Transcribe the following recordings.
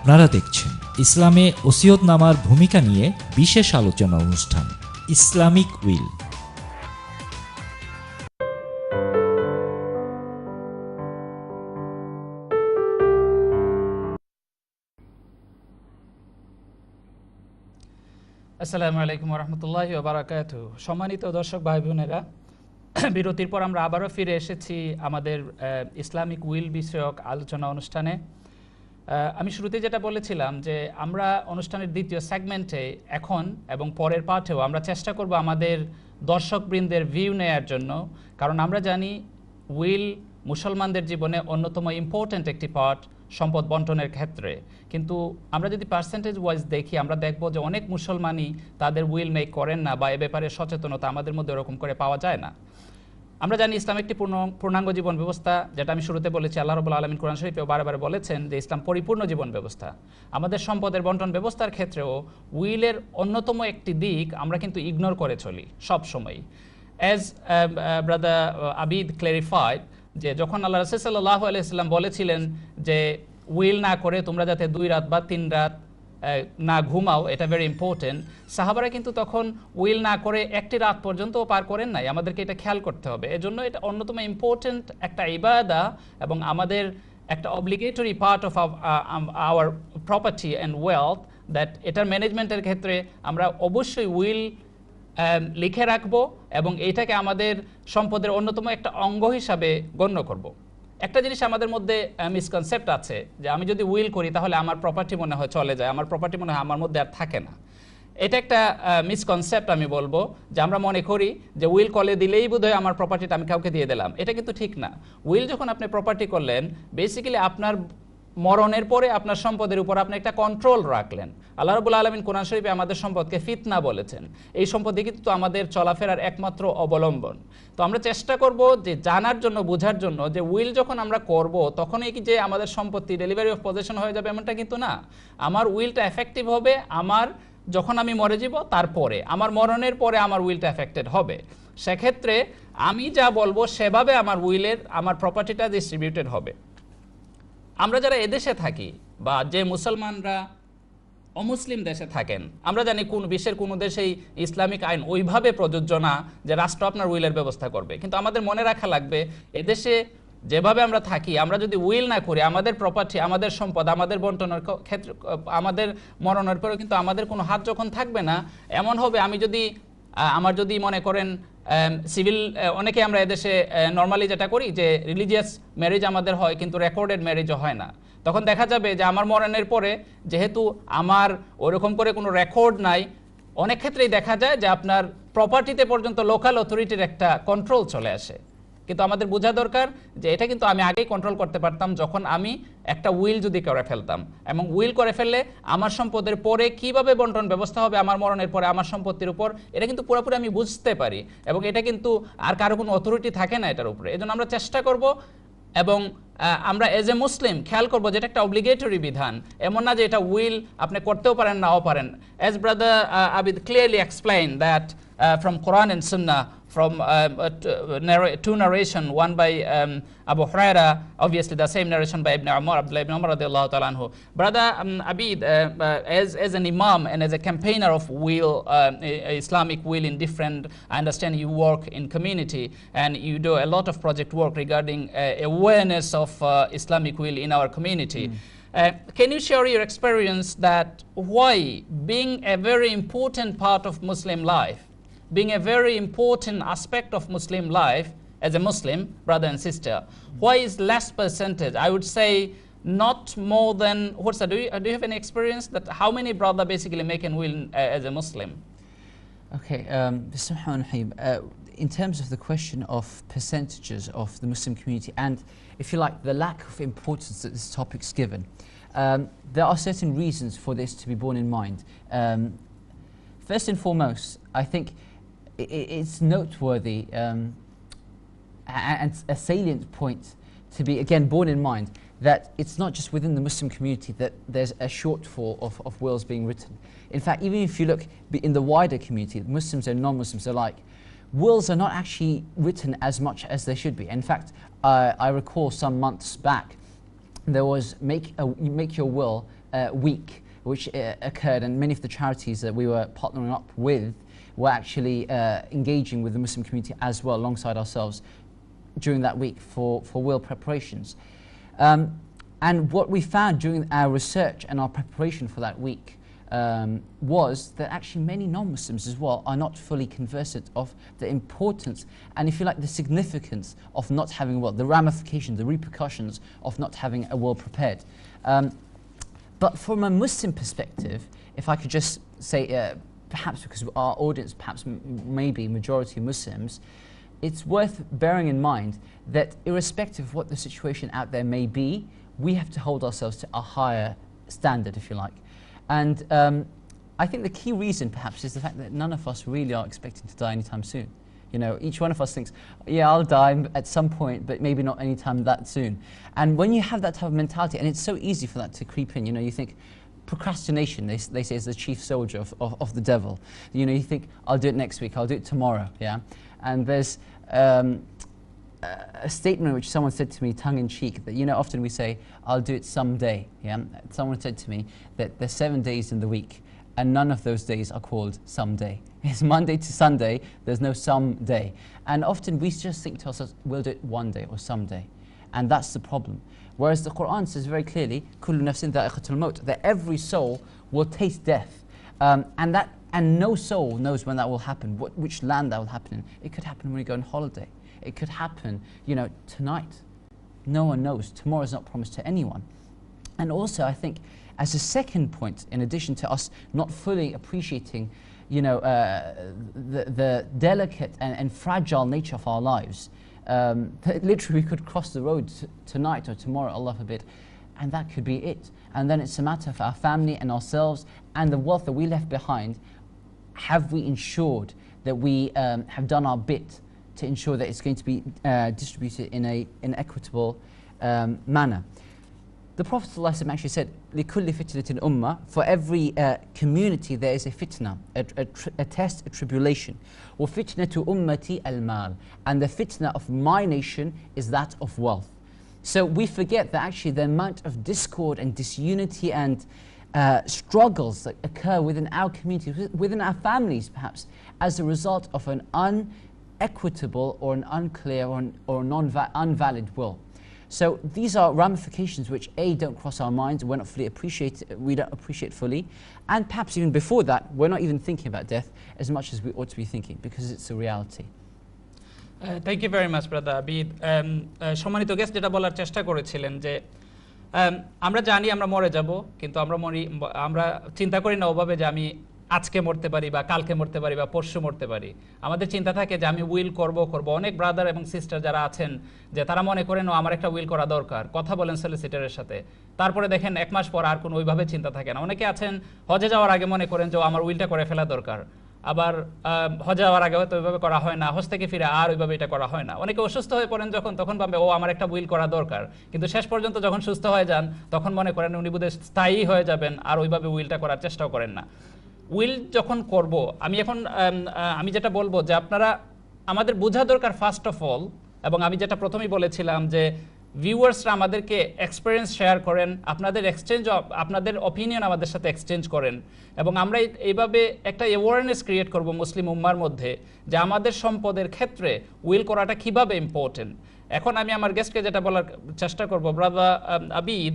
আপনারা দেখছেন ইসলামে ওসিয়তনামার ভূমিকা নিয়ে বিশেষ আলোচনা অনুষ্ঠান ইসলামিক উইল। আসসালামু আলাইকুম ওরহমতুল্লাহি ওয়া বারাকাতুহু। সম্মানিত দর্শক ভাই বোনেরা, বিরতির পর আমরা আবারও ফিরে এসেছি আমাদের ইসলামিক উইল বিষয়ক আলোচনা অনুষ্ঠানে। আমি শুরুতে যেটা বলেছিলাম যে আমরা অনুষ্ঠানের দ্বিতীয় সেগমেন্টে এখন এবং পরের পার্টেও আমরা চেষ্টা করব আমাদের দর্শকবৃন্দের ভিউ নেয়ার জন্য, কারণ আমরা জানি উইল মুসলমানদের জীবনে অন্যতম ইম্পর্ট্যান্ট একটি পার্ট সম্পদ বন্টনের ক্ষেত্রে। কিন্তু আমরা যদি পার্সেন্টেজ ওয়াইজ দেখি, আমরা দেখব যে অনেক মুসলমানই তাদের উইল মেক করেন না বা এ ব্যাপারে সচেতনতা আমাদের মধ্যে ওরকম করে পাওয়া যায় না। আমরা জানি ইসলাম একটি পূর্ণাঙ্গ জীবন ব্যবস্থা, যেটা আমি শুরুতে বলেছি। আল্লাহ রাব্বুল আলামিন কোরআন শরীফেও বারে বলেছেন যে ইসলাম পরিপূর্ণ জীবন ব্যবস্থা। আমাদের সম্পদের বন্টন ব্যবস্থার ক্ষেত্রেও উইলের অন্যতম একটি দিক আমরা কিন্তু ইগনোর করে চলি সব সময়। অ্যাজ ব্রাদার আবিদ ক্লারিফাইড, যে যখন আল্লাহ রাসূল সাল্লাল্লাহু আলাইহি ওয়াসাল্লাম বলেছিলেন যে উইল না করে তোমরা যাতে 2 রাত বা 3 রাত না ঘুমাও, এটা ভেরি ইম্পর্টেন্ট। সাহাবারা কিন্তু তখন উইল না করে একটি রাত পর্যন্তও পার করেন নাই। আমাদেরকে এটা খেয়াল করতে হবে। এজন্য এটা অন্যতম ইম্পর্টেন্ট একটা ইবাদা এবং আমাদের একটা obligatory part of our property and wealth, that এটার ম্যানেজমেন্টের ক্ষেত্রে আমরা অবশ্যই উইল লিখে রাখবো এবং এইটাকে আমাদের সম্পদের অন্যতম একটা অঙ্গ হিসাবে গণ্য করব। একটা জিনিস আমাদের মধ্যে মিসকনসেপ্ট আছে যে আমি যদি উইল করি তাহলে আমার প্রপার্টি মনে হয় চলে যায়, আমার প্রপার্টি মনে হয় আমার মধ্যে আর থাকে না। এটা একটা মিসকনসেপ্ট আমি বলবো, যে আমরা মনে করি যে উইল করে দিলেই বোধহয় আমার প্রপার্টিটা আমি কাউকে দিয়ে দিলাম। এটা কিন্তু ঠিক না। উইল যখন আপনি প্রপার্টি করলেন, বেসিক্যালি আপনার মরণের পরে আপনার সম্পদের উপর আপনি একটা কন্ট্রোল রাখলেন। আল্লাহ রাব্বুল আলামিন কোরআন শরীফে আমাদের সম্পদকে ফিতনা বলেছেন। এই সম্পদই কিন্তু আমাদের চলাফেরার একমাত্র অবলম্বন। তো আমরা চেষ্টা করব যে জানার জন্য, বোঝার জন্য, যে উইল যখন আমরা করব তখনই কি যে আমাদের সম্পত্তি ডেলিভারি অফ পজেশন হয়ে যাবে এমনটা কিন্তু না। আমার উইলটা এফেক্টিভ হবে আমার যখন আমি মরে যাব, তারপরে আমার মরণের পরে আমার উইলটা এফেক্টেড হবে। সেক্ষেত্রে আমি যা বলবো সেভাবে আমার উইলের আমার প্রপার্টিটা ডিস্ট্রিবিউটেড হবে। আমরা যারা এদেশে থাকি বা যে মুসলমানরা অমুসলিম দেশে থাকেন, আমরা জানি কোন বিশ্বের কোনো দেশেই ইসলামিক আইন ওইভাবে প্রযোজ্য না যে রাষ্ট্র আপনার উইলের ব্যবস্থা করবে। কিন্তু আমাদের মনে রাখা লাগবে, এদেশে যেভাবে আমরা থাকি, আমরা যদি উইল না করি, আমাদের প্রপার্টি, আমাদের সম্পদ, আমাদের বন্টনের ক্ষেত্রে, আমাদের মরণের পরেও কিন্তু আমাদের কোনো হাত যখন থাকবে না, এমন হবে আমার যদি মনে করেন সিভিল, অনেকে আমরা এদেশে নর্মালি যেটা করি যে রিলিজিয়াস ম্যারেজ আমাদের হয় কিন্তু রেকর্ডেড ম্যারেজও হয় না। তখন দেখা যাবে যে আমার মরণের পরে যেহেতু আমার ওরকম করে কোনো রেকর্ড নাই, অনেক ক্ষেত্রেই দেখা যায় যে আপনার প্রপার্টিতে পর্যন্ত লোকাল অথরিটির একটা কন্ট্রোল চলে আসে। কিন্তু আমাদের বোঝা দরকার যে এটা কিন্তু আমি আগেই কন্ট্রোল করতে পারতাম যখন আমি একটা উইল যদি করে ফেলতাম। এবং উইল করে ফেললে আমার সম্পদের পরে কিভাবে বন্টন ব্যবস্থা হবে আমার মরণের পরে আমার সম্পত্তির উপর, এটা কিন্তু পুরোপুরি আমি বুঝতে পারি এবং এটা কিন্তু আর কারো কোনো অথরিটি থাকে না এটার উপরে। এজন্য আমরা চেষ্টা করব এবং আমরা এজ এ মুসলিম খেয়াল করবো যে এটা একটা অব্লিগেটরি বিধান, এমন না যে এটা উইল আপনি করতেও পারেন নাও পারেন। As brother Abid clearly explain that from Quran and Sunnah, from two narration, one by Abu Huraira, obviously the same narration by Abdullah ibn Umar radiallahu ta'ala anhu. Brother Abid, as an imam and as a campaigner of will, Islamic will in different, I understand you work in community and you do a lot of project work regarding awareness of Islamic will in our community. Can you share your experience that why, being a very important part of Muslim life, being a very important aspect of Muslim life as a Muslim brother and sister, why is less percentage? I would say not more than, do you have any experience that how many brother basically make an will as a Muslim? Okay, in terms of the question of percentages of the Muslim community and, if you like, the lack of importance that this topic is given, there are certain reasons for this to be borne in mind. First and foremost, I think it's noteworthy and a salient point to be again borne in mind that it's not just within the Muslim community that there's a shortfall of wills being written. In fact, even if you look in the wider community, Muslims and non-Muslims alike, wills are not actually written as much as they should be. In fact, I recall some months back there was make your will week which occurred, and many of the charities that we were partnering up with were actually engaging with the Muslim community as well alongside ourselves during that week for will preparations. And what we found during our research and our preparation for that week was that actually many non-Muslims as well are not fully conversant of the importance and, if you like, the significance of not having a will, the ramifications, the repercussions of not having a will prepared. But from a Muslim perspective, if I could just say, perhaps because our audience perhaps maybe majority Muslims, it's worth bearing in mind that irrespective of what the situation out there may be, we have to hold ourselves to a higher standard, if you like. And I think the key reason perhaps is the fact that none of us really are expecting to die anytime soon. You know, each one of us thinks, yeah, I'll die at some point, but maybe not anytime that soon. And when you have that type of mentality, and it's so easy for that to creep in, you know, you think, procrastination, they say, is the chief soldier of the devil. You know, you think, I'll do it next week, I'll do it tomorrow, yeah? And there's a statement which someone said to me tongue-in-cheek that, you know, often we say, I'll do it someday, yeah? Someone said to me that there's 7 days in the week, and none of those days are called someday. It's Monday to Sunday, there's no someday. And often we just think to ourselves, we'll do it one day or someday. And that's the problem. Whereas the Quran says very clearly, كُلُّ نَفْسٍ ذَائِقَةُ الْمَوْتِ, that every soul will taste death. And no soul knows when that will happen, which land that will happen in. It could happen when you go on holiday. It could happen, you know, tonight. No one knows. Tomorrow is not promised to anyone. And also, I think, as a second point, in addition to us not fully appreciating, you know, the delicate and fragile nature of our lives, that literally we could cross the road tonight or tomorrow, Allah forbid, and that could be it. And then it's a matter of our family and ourselves and the wealth that we left behind. Have we ensured that we have done our bit to ensure that it's going to be distributed in an equitable manner? The Prophet ﷺ actually said, لِكُلِّ فِتْنَةٍ أُمَّةٍ, for every community there is a fitna, a test, a tribulation. وَفِتْنَةُ أُمَّتِي الْمَالِ, and the fitna of my nation is that of wealth. So we forget that actually the amount of discord and disunity and struggles that occur within our community, within our families perhaps, as a result of an unequitable or an unclear or unvalid will. So these are ramifications which A, don't cross our minds, we don't appreciate fully, and perhaps even before that, we're not even thinking about death as much as we ought to be thinking, because it's a reality. Thank you very much, brother Abid. সম্মানিত guest যেটা বলার চেষ্টা করেছিলেন যে আমরা জানি আমরা মরে যাব, কিন্তু আমরা চিন্তা করি না ওভাবে যে আমি আজকে মরতে পারি বা কালকে মরতে পারি বা পরশু মরতে পারি। আমাদের চিন্তা থাকে যে আমি উইল করব। অনেক ব্রাদার এবং সিস্টার যারা আছেন যে তারা মনে করেন আমার একটা উইল করা দরকার, কথা বলেন সলিসিটরের সাথে, তারপরে দেখেন এক মাস পর আর কোনো ওইভাবে চিন্তা থাকে না। অনেকে আছেন হজে যাওয়ার আগে মনে করেন যে আমার উইলটা করে ফেলা দরকার, আবার হজে যাওয়ার আগে হয়তো ওইভাবে করা হয় না, হজ থেকে ফিরে আর ওইভাবে এটা করা হয় না। অনেকে অসুস্থ হয়ে পড়েন তখন ভাবে আমার একটা উইল করা দরকার, কিন্তু শেষ পর্যন্ত যখন সুস্থ হয়ে যান তখন মনে করেন উনি বোধহয় স্থায়ী হয়ে যাবেন, আর ওইভাবে উইলটা করার চেষ্টাও করেন না। উইল যখন করব, আমি যেটা বলবো যে আপনারা আমাদের বোঝা দরকার ফার্স্ট অফ অল, এবং আমি যেটা প্রথমেই বলেছিলাম যে ভিউয়ার্সরা আমাদেরকে এক্সপিরিয়েন্স শেয়ার করেন, আপনাদের অপিনিয়ন আমাদের সাথে এক্সচেঞ্জ করেন, এবং আমরা এইভাবে একটা অ্যাওয়ারনেস ক্রিয়েট করব মুসলিম উম্মার মধ্যে যে আমাদের সম্পদের ক্ষেত্রে উইল করাটা কীভাবে ইম্পর্টেন্ট। এখন আমি আমার গেস্টকে যেটা বলার চেষ্টা করব, brother Abid,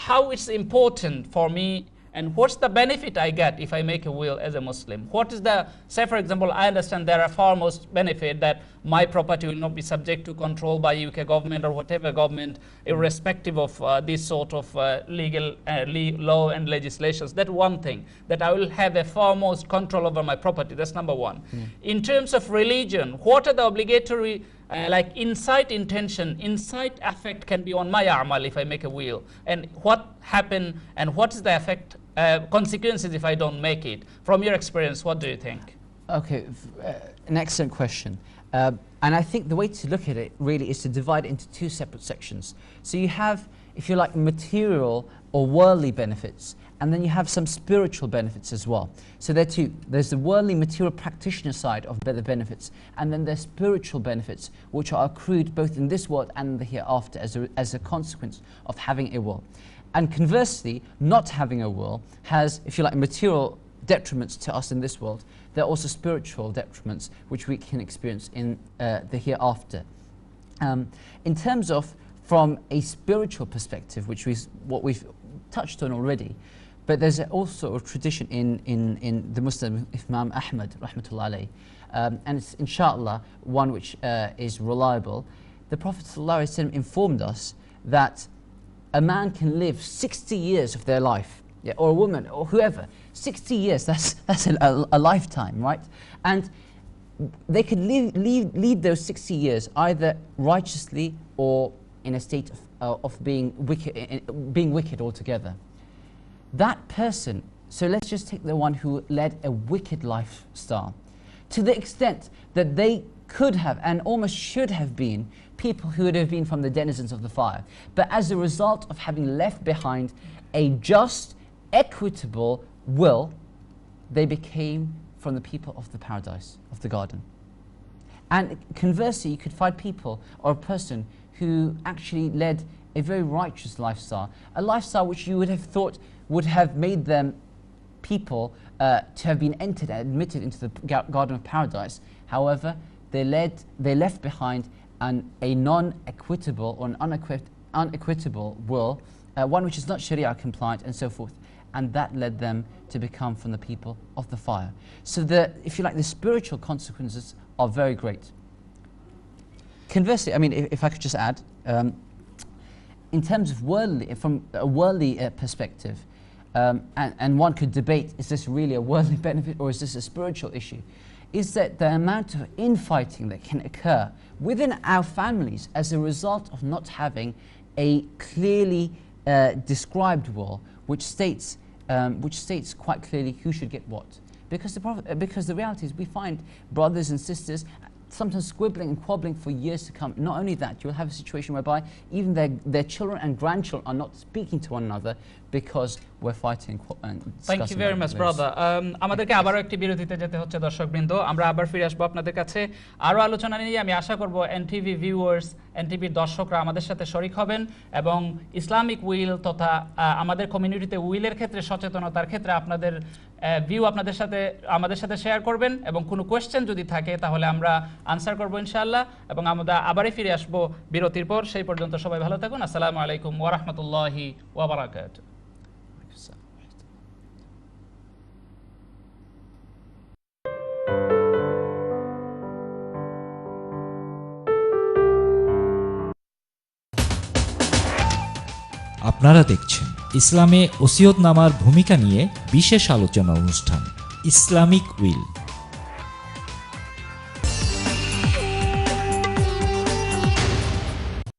how it's important for me and what's the benefit I get if I make a will as a Muslim? What is the, say for example, I understand there are foremost benefit that my property will not be subject to control by UK government or whatever government, irrespective of this sort of legal law and legislations. That one thing, that I will have a foremost control over my property. That's number one. In terms of religion, what are the obligatory like insight intention, insight affect can be on my a'mal if I make a will, and what happen and what is the effect, consequences if I don't make it. From your experience, what do you think? Okay, an excellent question. And I think the way to look at it really is to divide it into two separate sections. So you have, if you like, material or worldly benefits, and then you have some spiritual benefits as well. So there are two. There's the worldly material practitioner side of the benefits, and then there's spiritual benefits which are accrued both in this world and the hereafter as a consequence of having a will. And conversely, not having a will has, if you like, material detriments to us in this world. There are also spiritual detriments which we can experience in the hereafter. In terms of from a spiritual perspective, which what we've touched on already, but there's also a tradition in the Muslim Imam Ahmad, rahmatullah alayh, and it's inshallah one which is reliable. The Prophet ﷺ informed us that a man can live 60 years of their life, yeah, or a woman, or whoever. 60 years, that's a lifetime, right? And they could lead those 60 years either righteously or in a state of being wicked altogether. That person, so let's just take the one who led a wicked lifestyle, to the extent that they could have and almost should have been people who would have been from the denizens of the fire. But as a result of having left behind a just, equitable will, they became from the people of the paradise, of the garden. And conversely, you could find people or a person who actually led a very righteous lifestyle, a lifestyle which you would have thought would have made them people to have been entered and admitted into the garden of paradise. However, they left behind a non-equitable or an unequitable will, one which is not Sharia compliant and so forth, and that led them to become from the people of the fire. So if you like, the spiritual consequences are very great. Conversely, I mean, if I could just add, in terms of from a worldly perspective, and one could debate, is this really a worldly benefit or is this a spiritual issue? Is that the amount of infighting that can occur within our families as a result of not having a clearly described will, which states quite clearly who should get what. Because the reality is we find brothers and sisters sometimes squibbling and quabbling for years to come. Not only that, you'll have a situation whereby even their children and grandchildren are not speaking to one another because we're fighting and discussing. Thank you very much, brother. আমাদেরকে আবারো একটি বিরতিতে যেতে হচ্ছে দর্শকবৃন্দ। আমরা আবার ফিরে আসবো আপনাদের কাছে আরো আলোচনা নিয়ে। আমি আশা করব এনটিভি ভিউয়ার্স, এনটিভির দর্শকরা আমাদের সাথে শরিক হবেন এবং ইসলামিক উইল তথা আমাদের কমিউনিটিতে উইলের ক্ষেত্রে সচেতনতার ক্ষেত্রে আপনাদের ভিউ আমাদের সাথে শেয়ার করবেন এবং কোনো কোয়েশ্চেন যদি থাকে তাহলে আমরা আনসার করব ইনশাআল্লাহ। এবং আমরা আবারই ফিরে আসবো বিরতির পর। সেই পর্যন্ত সবাই ভালো থাকুন। আসসালামু আলাইকুম ওয়া রাহমাতুল্লাহি ওয়া বারাকাতুহু। আপনারা দেখছেন ইসলামে ওসিয়তনামার ভূমিকা নিয়ে বিশেষ আলোচনা অনুষ্ঠান ইসলামিক উইল।